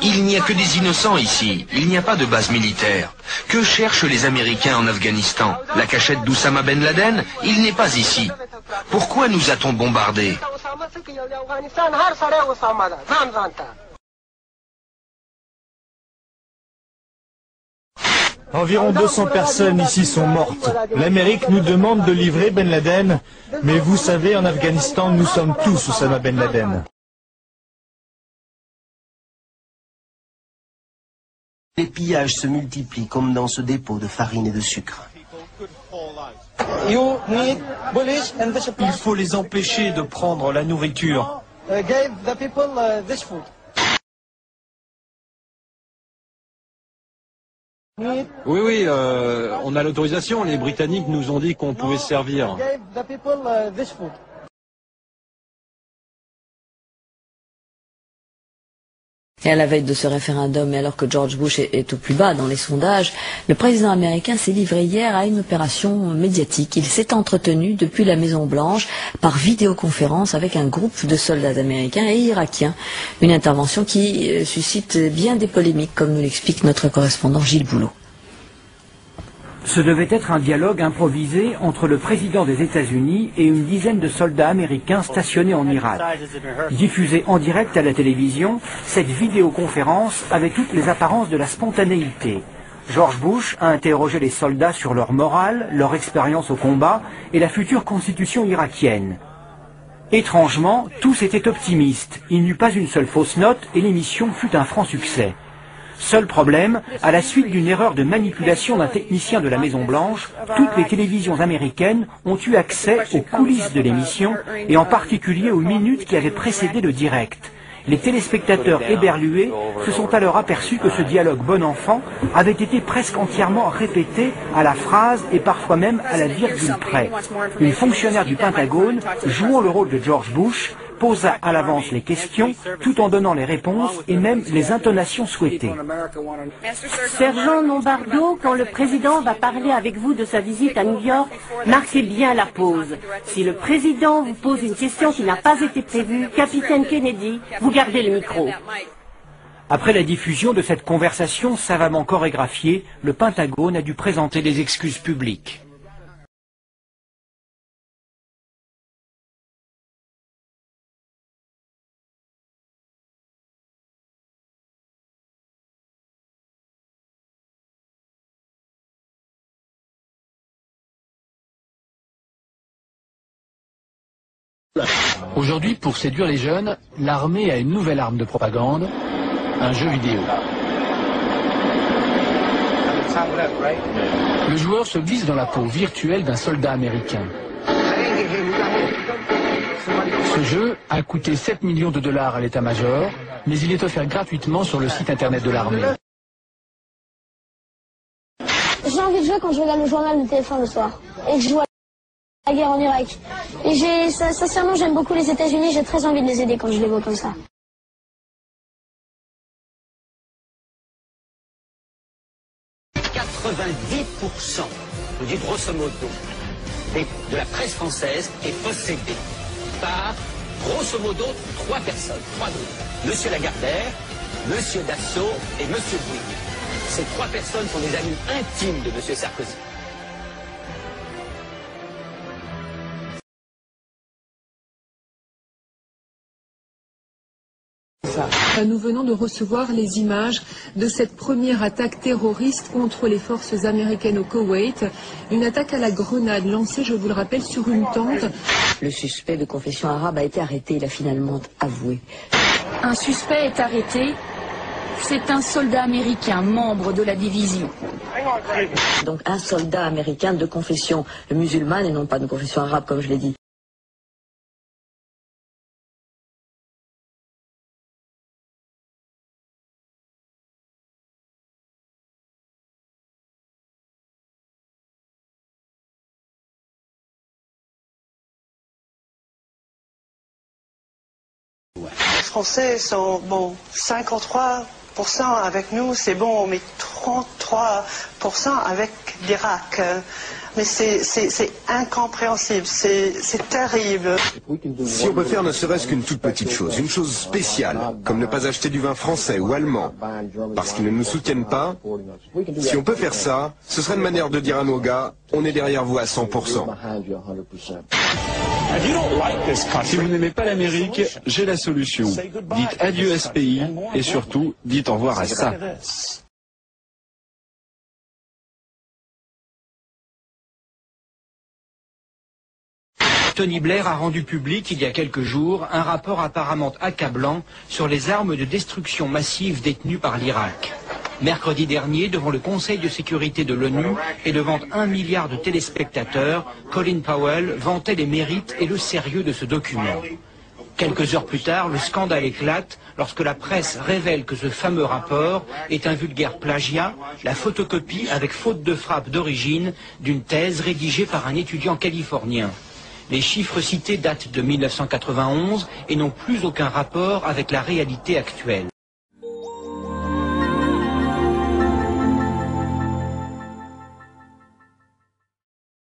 Il n'y a que des innocents ici, il n'y a pas de base militaire. Que cherchent les Américains en Afghanistan? La cachette d'Oussama Ben Laden? Il n'est pas ici. Pourquoi nous a-t-on bombardés? Environ 200 personnes ici sont mortes. L'Amérique nous demande de livrer Ben Laden, mais vous savez, en Afghanistan, nous sommes tous Oussama Ben Laden. Les pillages se multiplient comme dans ce dépôt de farine et de sucre. Il faut les empêcher de prendre la nourriture. Oui, on a l'autorisation. Les Britanniques nous ont dit qu'on pouvait se servir. Et à la veille de ce référendum, et alors que George Bush est au plus bas dans les sondages, le président américain s'est livré hier à une opération médiatique. Il s'est entretenu depuis la Maison-Blanche par vidéoconférence avec un groupe de soldats américains et irakiens. Une intervention qui suscite bien des polémiques, comme nous l'explique notre correspondant Gilles Boulot. Ce devait être un dialogue improvisé entre le président des États-Unis et une dizaine de soldats américains stationnés en Irak. Diffusée en direct à la télévision, cette vidéoconférence avait toutes les apparences de la spontanéité. George Bush a interrogé les soldats sur leur morale, leur expérience au combat et la future constitution irakienne. Étrangement, tous étaient optimistes. Il n'y eut pas une seule fausse note et l'émission fut un franc succès. Seul problème, à la suite d'une erreur de manipulation d'un technicien de la Maison-Blanche, toutes les télévisions américaines ont eu accès aux coulisses de l'émission et en particulier aux minutes qui avaient précédé le direct. Les téléspectateurs éberlués se sont alors aperçus que ce dialogue bon enfant avait été presque entièrement répété à la phrase et parfois même à la virgule près. Une fonctionnaire du Pentagone, jouant le rôle de George Bush, posa à l'avance les questions tout en donnant les réponses et même les intonations souhaitées. Sergent Lombardo, quand le président va parler avec vous de sa visite à New York, marquez bien la pause. Si le président vous pose une question qui n'a pas été prévue, capitaine Kennedy, vous gardez le micro. Après la diffusion de cette conversation savamment chorégraphiée, le Pentagone a dû présenter des excuses publiques. Aujourd'hui, pour séduire les jeunes, l'armée a une nouvelle arme de propagande, un jeu vidéo. Le joueur se glisse dans la peau virtuelle d'un soldat américain. Ce jeu a coûté 7 millions de dollars à l'état-major, mais il est offert gratuitement sur le site internet de l'armée. J'ai envie de jouer quand je regarde le journal de TF1 le soir et que je joue à la guerre en Irak. Et sincèrement, j'aime beaucoup les États-Unis, j'ai très envie de les aider quand je les vois comme ça. Je dis grosso modo, de la presse française est possédée par, grosso modo, 3 personnes, 3 groupes. Monsieur Lagardère, Monsieur Dassault et Monsieur Bouygues. Ces 3 personnes sont des amis intimes de Monsieur Sarkozy. Nous venons de recevoir les images de cette première attaque terroriste contre les forces américaines au Koweït. Une attaque à la grenade lancée, je vous le rappelle, sur une tente. Le suspect de confession arabe a été arrêté, il a finalement avoué. Un suspect est arrêté. C'est un soldat américain, membre de la division. Donc un soldat américain de confession musulmane et non pas de confession arabe, comme je l'ai dit. Les Français sont, bon, 53% avec nous, c'est bon, mais trop. 33% avec l'Irak. Mais c'est incompréhensible, c'est terrible. Si on peut faire ne serait-ce qu'une toute petite chose, une chose spéciale, comme ne pas acheter du vin français ou allemand, parce qu'ils ne nous soutiennent pas, si on peut faire ça, ce serait une manière de dire à nos gars, on est derrière vous à 100%. Si vous n'aimez pas l'Amérique, j'ai la solution. Dites adieu à ce pays et surtout, dites au revoir à ça. Tony Blair a rendu public il y a quelques jours un rapport apparemment accablant sur les armes de destruction massive détenues par l'Irak. Mercredi dernier, devant le Conseil de sécurité de l'ONU et devant 1 milliard de téléspectateurs, Colin Powell vantait les mérites et le sérieux de ce document. Quelques heures plus tard, le scandale éclate lorsque la presse révèle que ce fameux rapport est un vulgaire plagiat, la photocopie avec faute de frappe d'origine d'une thèse rédigée par un étudiant californien. Les chiffres cités datent de 1991 et n'ont plus aucun rapport avec la réalité actuelle.